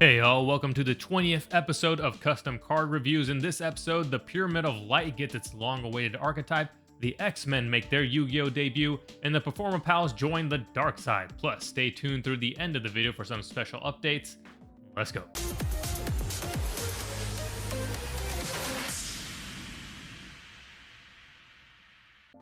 Hey y'all, welcome to the 20th episode of Custom Card Reviews. In this episode, the Pyramid of Light gets its long-awaited archetype, the X-Men make their Yu-Gi-Oh! Debut, and the Performer Pals join the dark side. Plus, stay tuned through the end of the video for some special updates. Let's go.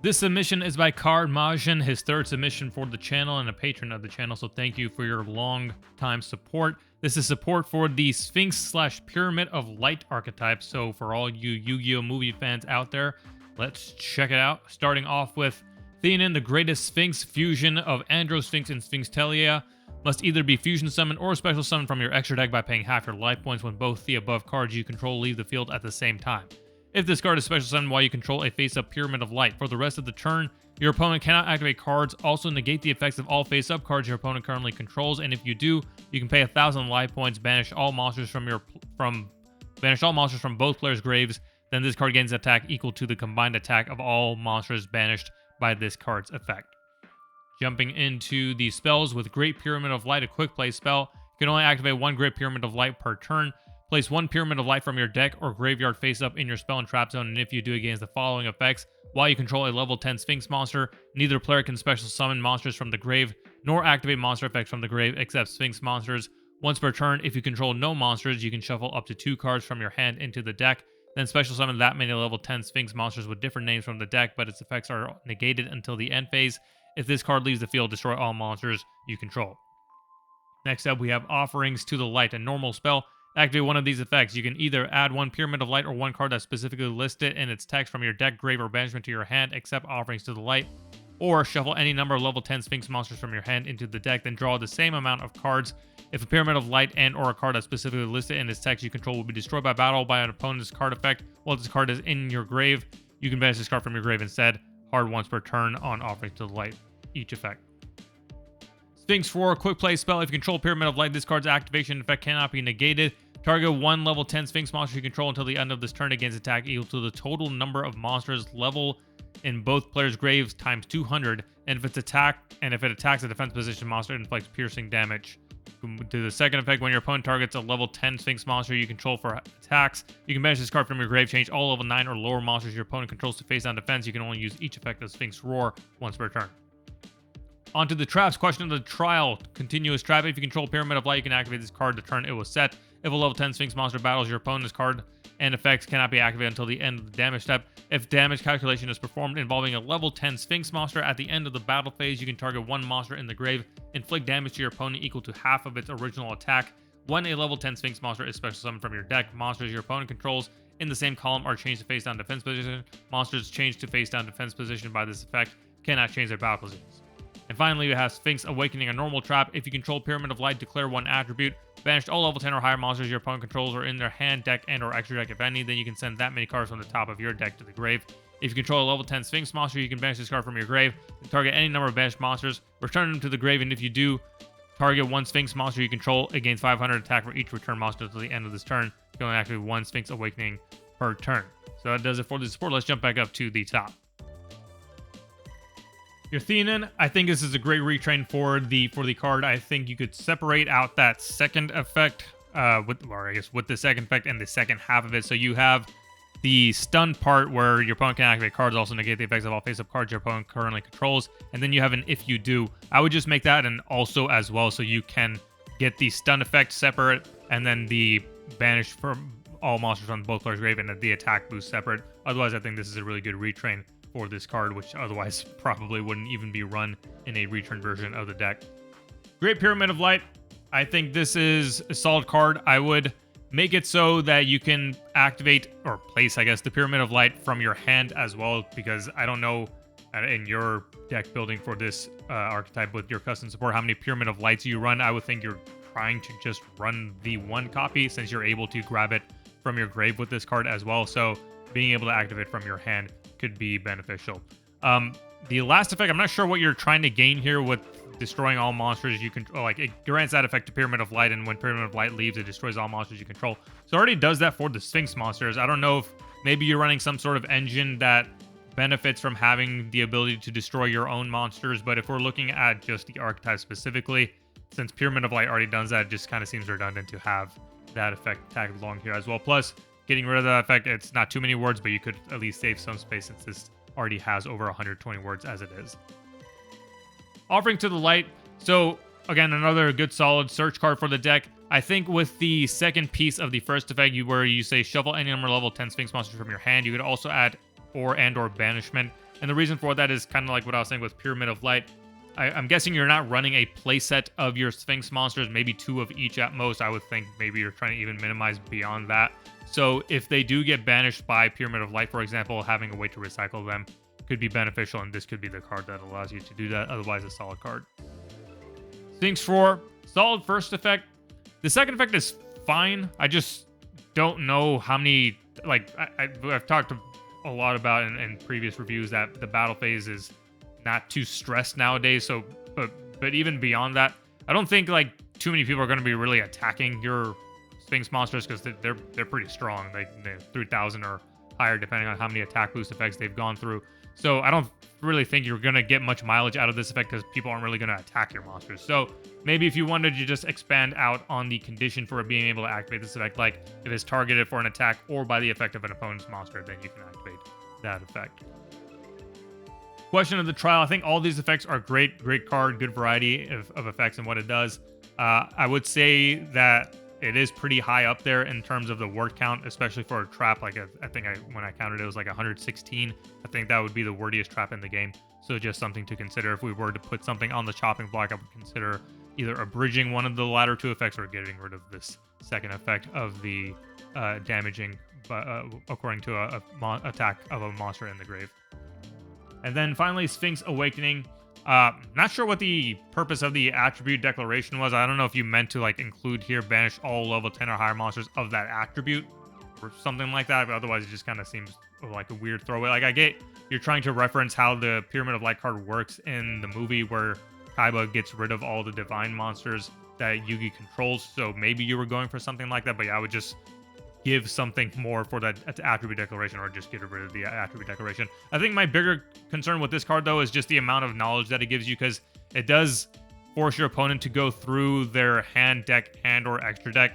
This submission is by Card-Majin, his third submission for the channel and a patron of the channel, so thank you for your long time support. This is support for the Sphinx / Pyramid of Light archetype, so for all you Yu-Gi-Oh! Movie fans out there, let's check it out. Starting off with Theanin, the greatest Sphinx fusion of Andro Sphinx and Sphinx Telia. Must either be fusion summon or special summon from your extra deck by paying half your life points when both the above cards you control leave the field at the same time. If this card is special summoned while you control a face-up Pyramid of Light, for the rest of the turn, your opponent cannot activate cards. Also negate the effects of all face-up cards your opponent currently controls, and if you do, you can pay 1,000 life points, banish all monsters from both players' graves. Then this card gains attack equal to the combined attack of all monsters banished by this card's effect. Jumping into the spells with Great Pyramid of Light, a quick play spell. You can only activate one Great Pyramid of Light per turn. Place one Pyramid of Light from your deck or graveyard face up in your spell and trap zone, and if you do, it gains the following effects. While you control a level 10 Sphinx monster, neither player can special summon monsters from the grave, nor activate monster effects from the grave except Sphinx monsters. Once per turn, if you control no monsters, you can shuffle up to 2 cards from your hand into the deck, then special summon that many level 10 Sphinx monsters with different names from the deck, but its effects are negated until the end phase. If this card leaves the field, destroy all monsters you control. Next up, we have Offerings to the Light, a normal spell. Activate one of these effects. You can either add one Pyramid of Light or one card that specifically listed in its text from your deck, grave, or banishment to your hand, except Offerings to the Light. Or shuffle any number of level 10 Sphinx monsters from your hand into the deck, then draw the same amount of cards. If a Pyramid of Light and or a card that's specifically listed in its text you control will be destroyed by battle by an opponent's card effect while this card is in your grave, you can banish this card from your grave instead. Hard once per turn on Offerings to the Light, each effect. Sphinx 4, quick play spell. If you control Pyramid of Light, this card's activation effect cannot be negated. Target one level 10 Sphinx monster you control until the end of this turn against attack equal to the total number of monsters level in both players' graves times 200. And if it attacks a defense position monster, it inflicts piercing damage. Do the second effect, when your opponent targets a level 10 Sphinx monster you control for attacks, you can banish this card from your grave. Change all level 9 or lower monsters your opponent controls to face down defense. You can only use each effect of Sphinx Roar once per turn. Onto the traps. Question of the trial. Continuous trap. If you control Pyramid of Light, you can activate this card the turn it was set. If a level 10 Sphinx monster battles your opponent's card and effects cannot be activated until the end of the damage step. If damage calculation is performed involving a level 10 Sphinx monster at the end of the battle phase, you can target one monster in the grave, inflict damage to your opponent equal to half of its original attack. When a level 10 Sphinx monster is special summoned from your deck, monsters your opponent controls in the same column are changed to face down defense position. Monsters changed to face down defense position by this effect cannot change their battle positions. And finally, we have Sphinx Awakening, a normal trap. If you control Pyramid of Light, declare one attribute. Banish all level 10 or higher monsters your opponent controls are in their hand, deck, and or extra deck if any. Then you can send that many cards from the top of your deck to the grave. If you control a level 10 Sphinx monster, you can banish this card from your grave. Target any number of banished monsters. Return them to the grave, and if you do, target one Sphinx monster you control. It gains 500 attack for each return monster until the end of this turn. You can only activate one Sphinx Awakening per turn. So that does it for the support. Let's jump back up to the top. Your Theanin, I think this is a great retrain for the card. I think you could separate out that second effect with the second effect and the second half of it. So you have the stun part where your opponent can activate cards, also negate the effects of all face-up cards your opponent currently controls. And then you have an if you do. I would just make that an also as well, so you can get the stun effect separate and then the banish from all monsters from both players' grave and the attack boost separate. Otherwise, I think this is a really good retrain for this card, which otherwise probably wouldn't even be run in a return version of the deck. Great Pyramid of Light. I think this is a solid card. I would make it so that you can activate or place, I guess, the Pyramid of Light from your hand as well, because I don't know in your deck building for this archetype with your custom support how many Pyramid of Lights you run. I would think you're trying to just run the one copy since you're able to grab it from your grave with this card as well. So being able to activate from your hand could be beneficial. The last effect, I'm not sure what you're trying to gain here with destroying all monsters you can, like, it grants that effect to Pyramid of Light, and when Pyramid of Light leaves, it destroys all monsters you control. So it already does that for the Sphinx monsters. I don't know if maybe you're running some sort of engine that benefits from having the ability to destroy your own monsters, but if we're looking at just the archetype specifically, since Pyramid of Light already does that, it just kind of seems redundant to have that effect tagged along here as well. Plus, getting rid of that effect, it's not too many words, but you could at least save some space since this already has over 120 words as it is. Offering to the Light. So, again, another good solid search card for the deck. I think with the second piece of the first effect, where you say shuffle any number level 10 Sphinx monsters from your hand, you could also add or banishment. And the reason for that is kind of like what I was saying with Pyramid of Light. I'm guessing you're not running a playset of your Sphinx monsters, maybe 2 of each at most. I would think maybe you're trying to even minimize beyond that. So if they do get banished by Pyramid of Light, for example, having a way to recycle them could be beneficial, and this could be the card that allows you to do that. Otherwise, a solid card. Sphinx 4, solid first effect. The second effect is fine. I just don't know how many, like, I've talked a lot about in previous reviews that the battle phase is not too stressed nowadays. So, but even beyond that, I don't think like too many people are going to be really attacking your Sphinx monsters because they're pretty strong. They're 3,000 or higher depending on how many attack boost effects they've gone through. So I don't really think you're going to get much mileage out of this effect because people aren't really going to attack your monsters. So maybe if you wanted to just expand out on the condition for being able to activate this effect, like if it's targeted for an attack or by the effect of an opponent's monster, then you can activate that effect. Question of the Trial. I think all these effects are great card, good variety of effects and what it does. I would say that it is pretty high up there in terms of the word count, especially for a trap. Like I think when I counted it was like 116. I think that would be the wordiest trap in the game. So just something to consider. If we were to put something on the chopping block, I would consider either abridging one of the latter 2 effects or getting rid of this second effect of the damaging, according to a attack of a monster in the grave. And then finally, Sphinx Awakening. Not sure what the purpose of the attribute declaration was. I don't know if you meant to like include here banish all level 10 or higher monsters of that attribute or something like that, but otherwise it just kind of seems like a weird throwaway. Like I get you're trying to reference how the Pyramid of Light card works in the movie where Kaiba gets rid of all the divine monsters that Yugi controls, so maybe you were going for something like that, but yeah, I would just give something more for that attribute declaration or just get rid of the attribute declaration. I think my bigger concern with this card, though, is just the amount of knowledge that it gives you, because it does force your opponent to go through their hand, deck, hand, or extra deck.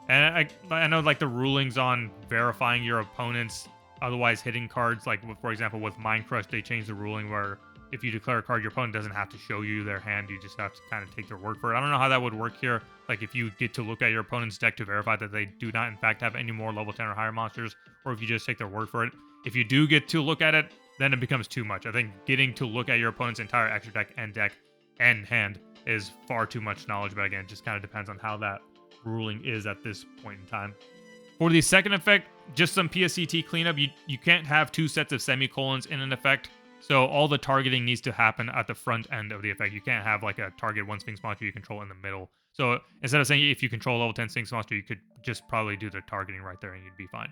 And I know, like, the rulings on verifying your opponent's otherwise hitting cards, like, for example, with Mind Crush, they changed the ruling where if you declare a card, your opponent doesn't have to show you their hand. You just have to kind of take their word for it. I don't know how that would work here. Like if you get to look at your opponent's deck to verify that they do not in fact have any more level 10 or higher monsters, or if you just take their word for it. If you do get to look at it, then it becomes too much. I think getting to look at your opponent's entire extra deck and hand is far too much knowledge. But again, it just kind of depends on how that ruling is at this point in time. For the second effect, just some PSCT cleanup. You can't have 2 sets of semicolons in an effect. So all the targeting needs to happen at the front end of the effect. You can't have like a target 1 Sphinx monster you control in the middle. So instead of saying if you control level 10 Sphinx monster, you could just probably do the targeting right there and you'd be fine.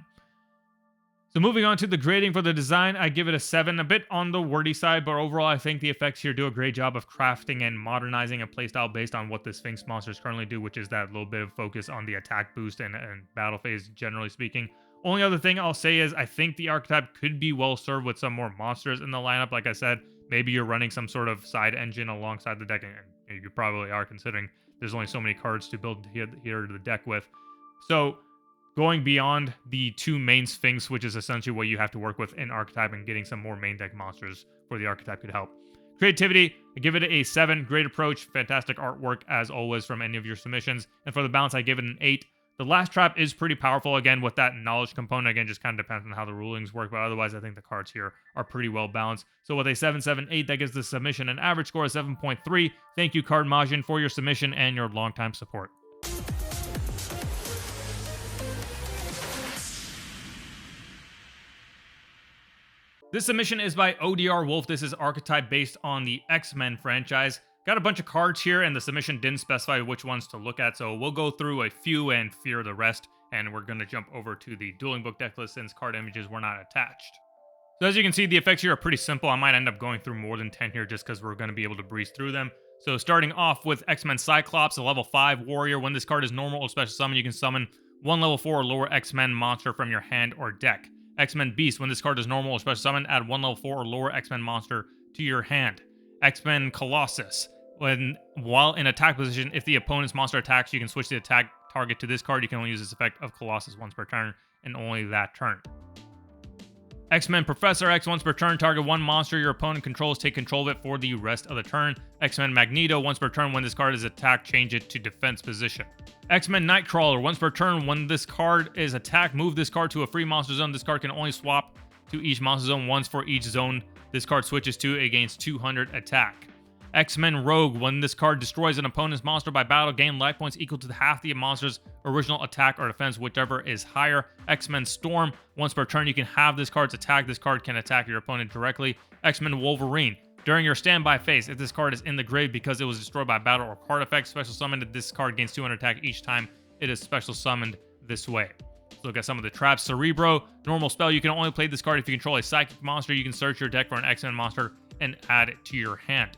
So moving on to the grading for the design, I give it a 7, a bit on the wordy side, but overall I think the effects here do a great job of crafting and modernizing a playstyle based on what the Sphinx monsters currently do, which is that little bit of focus on the attack boost and battle phase, generally speaking. Only other thing I'll say is I think the archetype could be well served with some more monsters in the lineup. Like I said, maybe you're running some sort of side engine alongside the deck, and you probably are, considering there's only so many cards to build here to the deck with. So going beyond the 2 main Sphinx, which is essentially what you have to work with in archetype, and getting some more main deck monsters for the archetype could help. Creativity, I give it a 7. Great approach, fantastic artwork as always from any of your submissions. And for the balance, I give it an 8. The last trap is pretty powerful, again, with that knowledge component. Again, just kind of depends on how the rulings work, but otherwise, I think the cards here are pretty well balanced. So with a 7.78, that gives the submission an average score of 7.3. Thank you, Card-Majin, for your submission and your longtime support. This submission is by ODRWolf. This is archetype based on the X-Men franchise. Got a bunch of cards here, and the submission didn't specify which ones to look at, so we'll go through a few and fear the rest, and we're going to jump over to the dueling book deck list since card images were not attached. So as you can see, the effects here are pretty simple. I might end up going through more than 10 here just because we're going to be able to breeze through them. So starting off with X-Men Cyclops, a level 5 warrior. When this card is normal or special summon, you can summon 1 level 4 or lower X-Men monster from your hand or deck. X-Men Beast, when this card is normal or special summon, add 1 level 4 or lower X-Men monster to your hand. X-Men Colossus. While in attack position, if the opponent's monster attacks, you can switch the attack target to this card. You can only use this effect of Colossus once per turn, and only that turn. X-Men Professor X, once per turn, target one monster your opponent controls, take control of it for the rest of the turn. X-Men Magneto, once per turn, when this card is attacked, change it to defense position. X-Men Nightcrawler, once per turn, when this card is attacked, move this card to a free monster zone. This card can only swap to each monster zone once for each zone this card switches to against 200 attack. X-Men Rogue, when this card destroys an opponent's monster by battle, gain life points equal to half the monster's original attack or defense, whichever is higher. X-Men Storm, once per turn, you can have this card's attack. This card can attack your opponent directly. X-Men Wolverine, during your standby phase, if this card is in the grave because it was destroyed by battle or card effect, special summoned, this card gains 200 attack each time it is special summoned this way. Let's look at some of the traps. Cerebro, normal spell. You can only play this card if you control a psychic monster. You can search your deck for an X-Men monster and add it to your hand.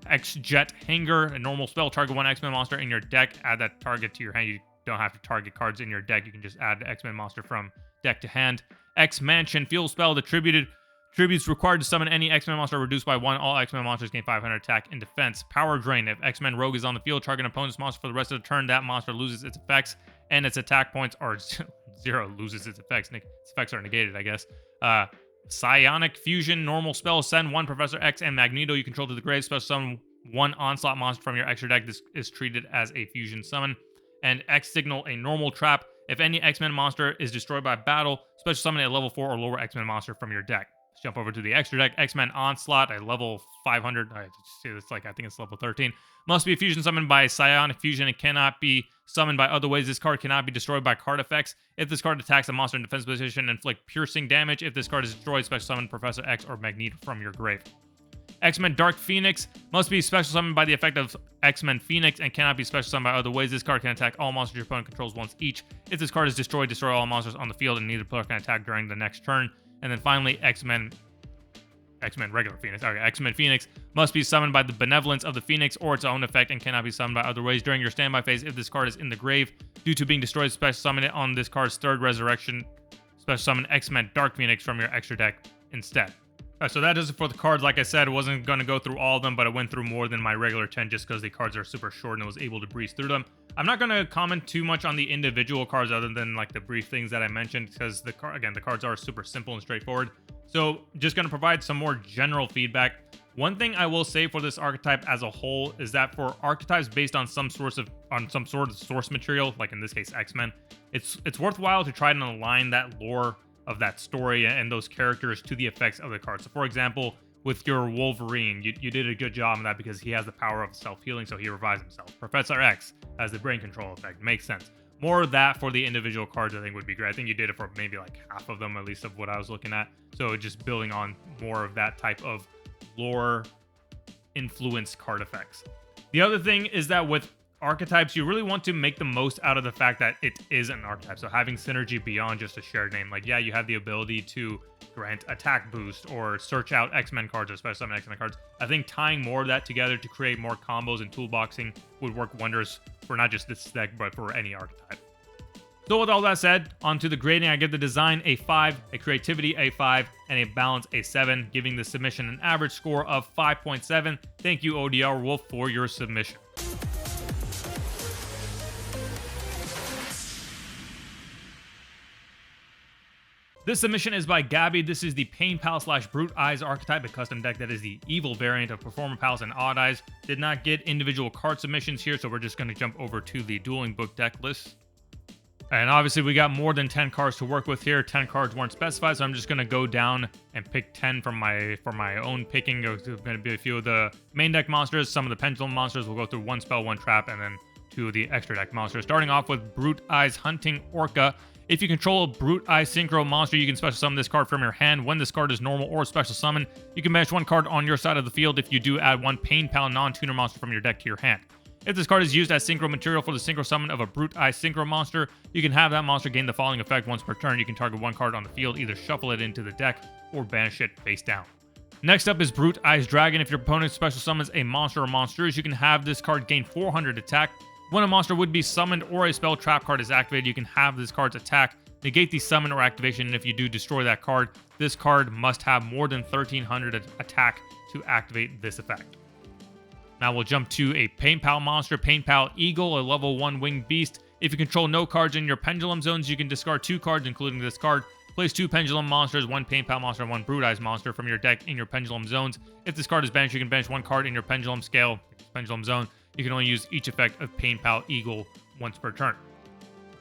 X-Jet Hanger, a normal spell. Target one X-Men monster in your deck. Add that target to your hand. You don't have to target cards in your deck. You can just add the X-Men monster from deck to hand. X-Mansion, field spell. The tributes required to summon any X-Men monster reduced by 1. All X-Men monsters gain 500 attack and defense. Power Drain. If X-Men Rogue is on the field, target an opponent's monster for the rest of the turn. That monster loses its effects and its attack points are 0. Loses its effects. Its effects are negated, I guess. Psionic Fusion, normal spell. Send one Professor X and Magneto you control to the grave. Special summon one Onslaught monster from your extra deck. This is treated as a fusion summon. And X Signal, a normal trap. If any X-Men monster is destroyed by battle, special summon a level 4 or lower X-Men monster from your deck. Let's jump over to the extra deck. X-Men Onslaught, a level 500. I think it's level 13. Must be a fusion summoned by Psionic Fusion. It cannot be summoned by other ways. This card cannot be destroyed by card effects. If this card attacks a monster in defense position, inflict piercing damage. If this card is destroyed, special summon Professor X or Magneto from your grave. X-Men Dark Phoenix must be special summoned by the effect of X-Men Phoenix and cannot be special summoned by other ways. This card can attack all monsters your opponent controls once each. If this card is destroyed, destroy all monsters on the field, and neither player can attack during the next turn. And then finally, X-Men regular Phoenix. Okay, X-Men Phoenix must be summoned by the benevolence of the Phoenix or its own effect and cannot be summoned by other ways. During your standby phase, if this card is in the grave, due to being destroyed, special summon it on this card's third resurrection. Special summon X-Men Dark Phoenix from your extra deck instead. So that does it for the cards. Like I said, I wasn't going to go through all of them, but I went through more than my regular 10 just because the cards are super short and I was able to breeze through them. I'm not going to comment too much on the individual cards other than like the brief things that I mentioned because the cards are super simple and straightforward. So just going to provide some more general feedback. One thing I will say for this archetype as a whole is that for archetypes based on some sort of source material, like in this case X-Men, it's worthwhile to try and align that lore of that story and those characters to the effects of the card. So for example, with your Wolverine, you did a good job on that because he has the power of self-healing, so he revives himself. Professor X has the brain control effect. Makes sense. More of that for the individual cards I think would be great. I think you did it for maybe like half of them, at least of what I was looking at. So just building on more of that type of lore influenced card effects. The other thing is that with archetypes, you really want to make the most out of the fact that it is an archetype. So having synergy beyond just a shared name. Like, yeah, you have the ability to grant attack boost or search out X-Men cards or special summon X-Men cards. I think tying more of that together to create more combos and toolboxing would work wonders for not just this deck, but for any archetype. So with all that said, onto the grading, I give the design a 5, a creativity a 5, and a balance a 7, giving the submission an average score of 5.7. Thank you, ODRWolf, for your submission. This submission is by Gabi. This is the Painpal / Brute Eyes archetype, a custom deck that is the evil variant of Performer Pals and Odd Eyes. Did not get individual card submissions here, so we're just going to jump over to the dueling book deck list. And obviously we got more than 10 cards to work with here. 10 cards weren't specified, so I'm just going to go down and pick 10 from my own picking. There's going to be a few of the main deck monsters, some of the pendulum monsters. We'll go through one spell, one trap, and then two of the extra deck monsters. Starting off with Brute Eyes Hunting Orca. If you control a Brute Eye Synchro monster, you can special summon this card from your hand. When this card is normal or special summon, you can banish one card on your side of the field. If you do, add one Painpal non-tuner monster from your deck to your hand. If this card is used as synchro material for the synchro summon of a Brute Eye Synchro monster, you can have that monster gain the following effect once per turn. You can target one card on the field, either shuffle it into the deck or banish it face down. Next up is Brute Eyes Dragon. If your opponent special summons a monster or monsters, you can have this card gain 400 attack. When a monster would be summoned or a spell trap card is activated, you can have this card's attack negate the summon or activation, and if you do destroy that card, this card must have more than 1300 attack to activate this effect. Now we'll jump to a Painpal monster, Painpal Eagle, a level 1 winged beast. If you control no cards in your pendulum zones, you can discard 2 cards, including this card. Place 2 pendulum monsters, 1 Painpal monster, and 1 Brute Eyes monster from your deck in your pendulum zones. If this card is banished, you can banish 1 card in your pendulum scale, pendulum zone. You can only use each effect of Painpal Eagle once per turn.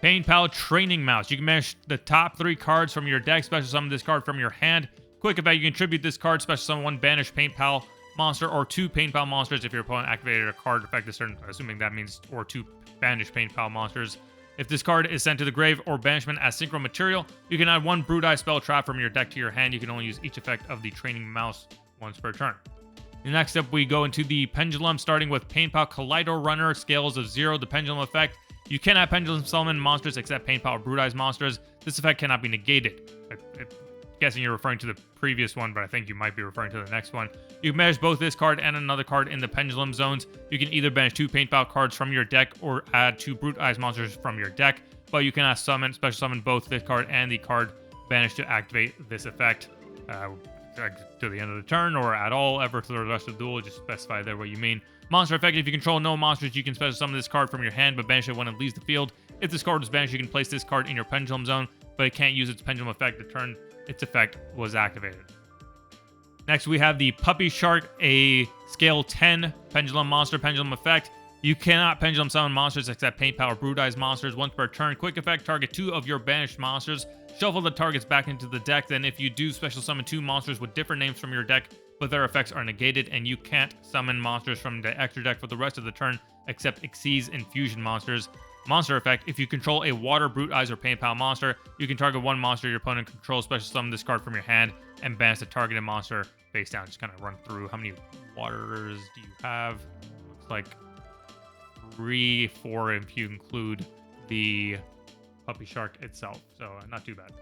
Painpal Training Mouse. You can banish the top 3 cards from your deck, special summon this card from your hand. Quick effect, you can tribute this card, special summon 1 banished Painpal monster or 2 Painpal monsters if your opponent activated a card effect this turn, assuming that means or 2 banished Painpal monsters. If this card is sent to the grave or banishment as synchro material, you can add 1 Brute Eye spell trap from your deck to your hand. You can only use each effect of the Training Mouse once per turn. Next up, we go into the Pendulum, starting with Painpal Kaleido Runner, scales of 0, the Pendulum effect. You cannot Pendulum summon monsters except Painpal or Brute Eyes monsters. This effect cannot be negated. I'm guessing you're referring to the previous one, but I think you might be referring to the next one. You can banish both this card and another card in the Pendulum zones. You can either banish 2 Painpal cards from your deck or add 2 Brute Eyes monsters from your deck, but you cannot special summon both this card and the card banished to activate this effect to the end of the turn or at all ever through the rest of the duel. Just specify there what you mean. Monster effect, if you control no monsters, you can special summon this card from your hand but banish it when it leaves the field. If this card is banished, you can place this card in your Pendulum zone, but it can't use its Pendulum effect the turn its effect was activated. Next, we have the Puppy Shark, a scale 10 Pendulum monster, Pendulum effect. You cannot Pendulum summon monsters except Painpal or Brute Eyes monsters once per turn. Quick effect, target 2 of your banished monsters. Shuffle the targets back into the deck. Then if you do, special summon 2 monsters with different names from your deck, but their effects are negated, and you can't summon monsters from the extra deck for the rest of the turn except Xyz and Fusion monsters. Monster effect, if you control a Water, Brute Eyes, or Painpal monster, you can target 1 monster your opponent controls, special summon this card from your hand, and banish the targeted monster face down. Just kind of run through how many waters do you have. Looks like 3, 4 if you include the Puppy Shark itself, so not too bad.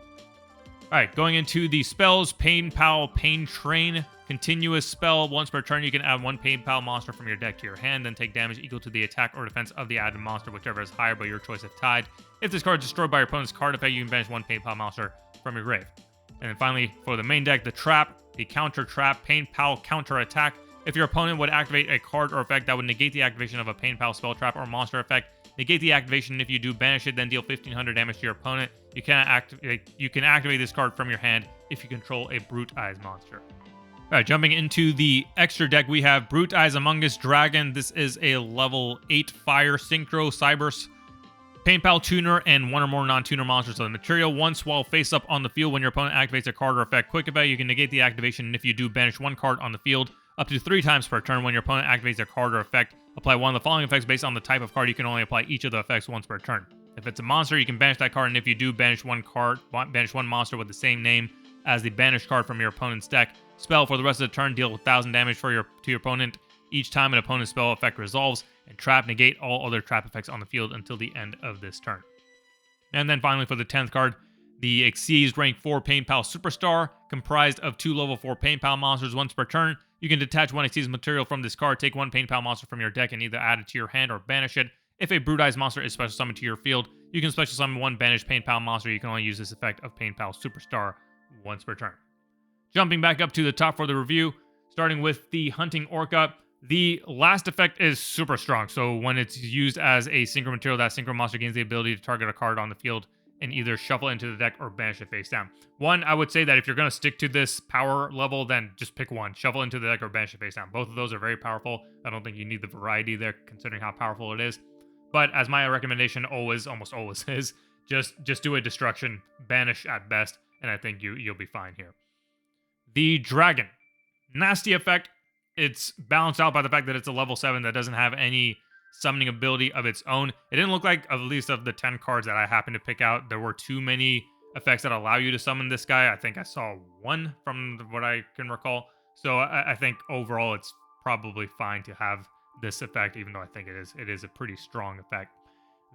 Alright, going into the spells, Painpal Pain Train. Continuous spell. Once per turn, you can add 1 Painpal monster from your deck to your hand, then take damage equal to the attack or defense of the added monster, whichever is higher by your choice if tied. If this card is destroyed by your opponent's card effect, you can banish 1 Painpal monster from your grave. And then finally, for the main deck, the Trap, the Counter Trap, Painpal Counter Attack. If your opponent would activate a card or effect that would negate the activation of a Painpal spell trap or monster effect, negate the activation. If you do, banish it, then deal 1500 damage to your opponent. You can activate this card from your hand if you control a Brute Eyes monster. Alright, jumping into the extra deck, we have Brute Eyes Among Us Dragon. This is a level 8 Fire Synchro Cybers Painpal Tuner and 1 or more non-tuner monsters of the material. Once while face up on the field, when your opponent activates a card or effect, quick effect, you can negate the activation, and if you do, banish 1 card on the field up to 3 times per turn. When your opponent activates a card or effect, apply one of the following effects based on the type of card. You can only apply each of the effects once per turn. If it's a monster, you can banish that card, and if you do, banish 1 monster with the same name as the banished card from your opponent's deck. Spell for the rest of the turn, deal 1000 damage to your opponent each time an opponent's spell effect resolves, and trap, negate all other trap effects on the field until the end of this turn. And then finally for the 10th card, the Xyz rank 4 Painpal Superstar, comprised of 2 level 4 Painpal monsters once per turn. You can detach 1 Xyz material from this card, take 1 Painpal monster from your deck, and either add it to your hand or banish it. If a Brute Eyes monster is special summoned to your field, you can special summon 1 banished Painpal monster. You can only use this effect of Painpal Superstar once per turn. Jumping back up to the top for the review, starting with the Hunting Orca. The last effect is super strong, so when it's used as a synchro material, that synchro monster gains the ability to target a card on the field and either shuffle into the deck or banish it face down. One, I would say that if you're going to stick to this power level, then just pick one. Shuffle into the deck or banish it face down. Both of those are very powerful. I don't think you need the variety there, considering how powerful it is. But as my recommendation almost always is, just do a destruction, banish at best, and I think you'll be fine here. The Dragon. Nasty effect. It's balanced out by the fact that it's a level 7 that doesn't have any summoning ability of its own. It didn't look like, at least of the 10 cards that I happened to pick out, there were too many effects that allow you to summon this guy. I think I saw 1 from what I can recall. So I think overall it's probably fine to have this effect, even though I think it is a pretty strong effect.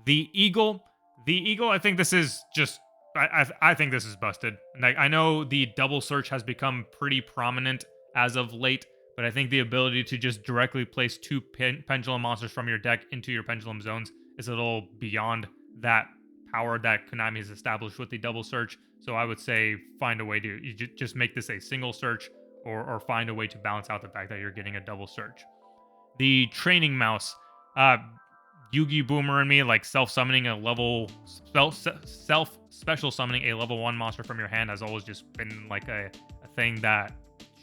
The Eagle. The Eagle, I think this is just... I think this is busted. Like, I know the double search has become pretty prominent as of late, but I think the ability to just directly place 2 pendulum monsters from your deck into your pendulum zones is a little beyond that power that Konami has established with the double search. So I would say find a way to just make this a single search, or find a way to balance out the fact that you're getting a double search. The training mouse. Yugi Boomer and me, like self-summoning a level special summoning a level 1 monster from your hand has always just been like a thing that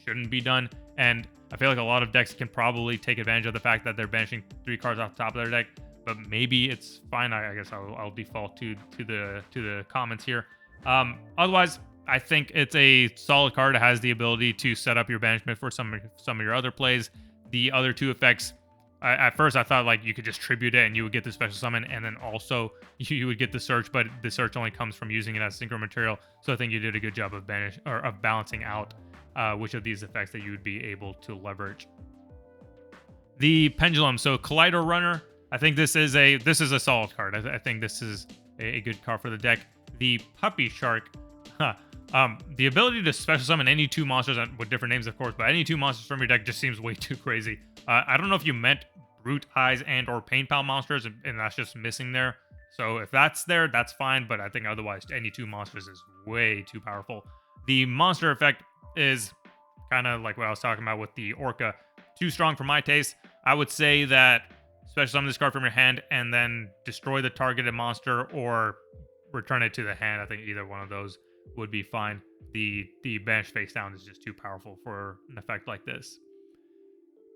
shouldn't be done. And I feel like a lot of decks can probably take advantage of the fact that they're banishing 3 cards off the top of their deck, but maybe it's fine. I guess I'll default to the comments here. Otherwise, I think it's a solid card. It has the ability to set up your banishment for some of your other plays. The other 2 effects, at first I thought like you could just tribute it and you would get the special summon, and then also you would get the search, but the search only comes from using it as synchro material. So I think you did a good job of balancing out which of these effects that you would be able to leverage. The pendulum, so Collider Runner. I think this is a solid card. I think this is a good card for the deck. The Puppy Shark. The ability to special summon any 2 monsters with different names, of course, but any 2 monsters from your deck just seems way too crazy. I don't know if you meant Brute Eyes and or Painpal monsters, and that's just missing there. So if that's there, that's fine, but I think otherwise any 2 monsters is way too powerful. The monster effect is kind of like what I was talking about with the Orca. Too strong for my taste. I would say that special summon this card from your hand and then destroy the targeted monster or return it to the hand. I think either one of those would be fine. The banish face down is just too powerful for an effect like this.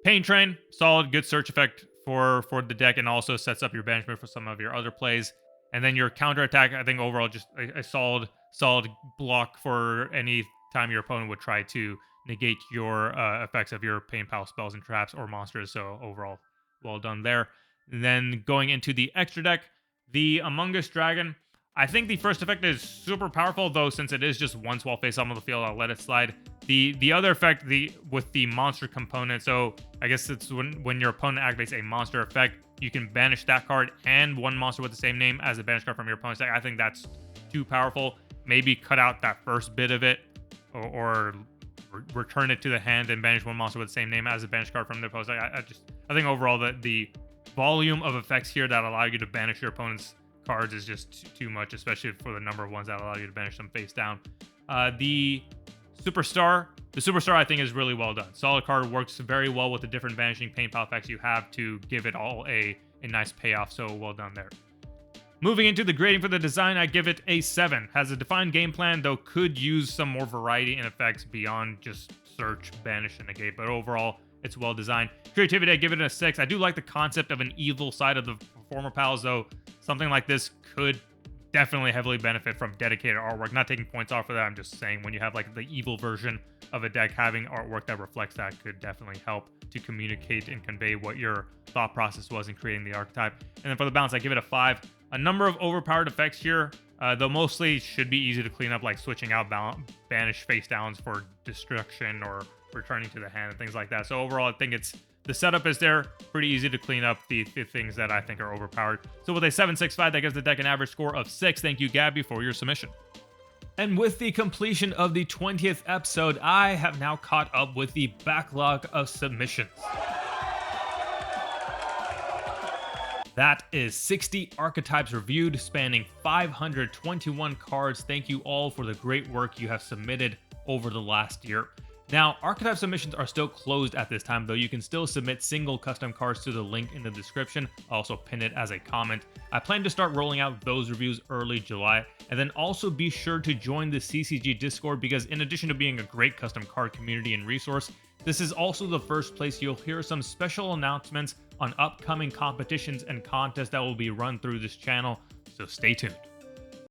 Pain Train, solid, good search effect for the deck, and also sets up your banishment for some of your other plays. And then your counter attack, I think overall just a solid block for any time your opponent would try to negate your effects of your Painpal spells and traps or monsters. So overall, well done there. And then going into the extra deck, the Among Us Dragon. I think the first effect is super powerful, though since it is just once while face up on the field, I'll let it slide. The other effect, with the monster component, so I guess it's when your opponent activates a monster effect, you can banish that card and 1 monster with the same name as a banish card from your opponent's deck. I think that's too powerful. Maybe cut out that first bit of it, or return it to the hand and banish 1 monster with the same name as a banish card from their opponent's deck. I think overall that the volume of effects here that allow you to banish your opponent's cards is just too much, especially for the number of ones that allow you to banish them face down. The Superstar I think is really well done. Solid card, works very well with the different vanishing Painpal effects you have to give it all a nice payoff, so well done there. Moving into the grading for the design, I give it a 7. Has a defined game plan, though could use some more variety in effects beyond just search, banish, and negate, but overall, it's well designed. Creativity, I give it a 6. I do like the concept of an evil side of the Performer Pals, though something like this could definitely heavily benefit from dedicated artwork. Not taking points off of that, I'm just saying when you have like the evil version of a deck, having artwork that reflects that could definitely help to communicate and convey what your thought process was in creating the archetype. And then for the balance, I give it a 5. A number of overpowered effects here, though mostly should be easy to clean up, like switching out banish face downs for destruction or returning to the hand and things like that. So overall, I think the setup is there, pretty easy to clean up the things that I think are overpowered. So with a 7.65, that gives the deck an average score of 6. Thank you, Gabi, for your submission. And with the completion of the 20th episode, I have now caught up with the backlog of submissions. That is 60 archetypes reviewed, spanning 521 cards. Thank you all for the great work you have submitted over the last year. Now, archetype submissions are still closed at this time, though you can still submit single custom cards to the link in the description. I'll also pin it as a comment. I plan to start rolling out those reviews early July, and then also be sure to join the CCG Discord, because in addition to being a great custom card community and resource, this is also the first place you'll hear some special announcements on upcoming competitions and contests that will be run through this channel, so stay tuned.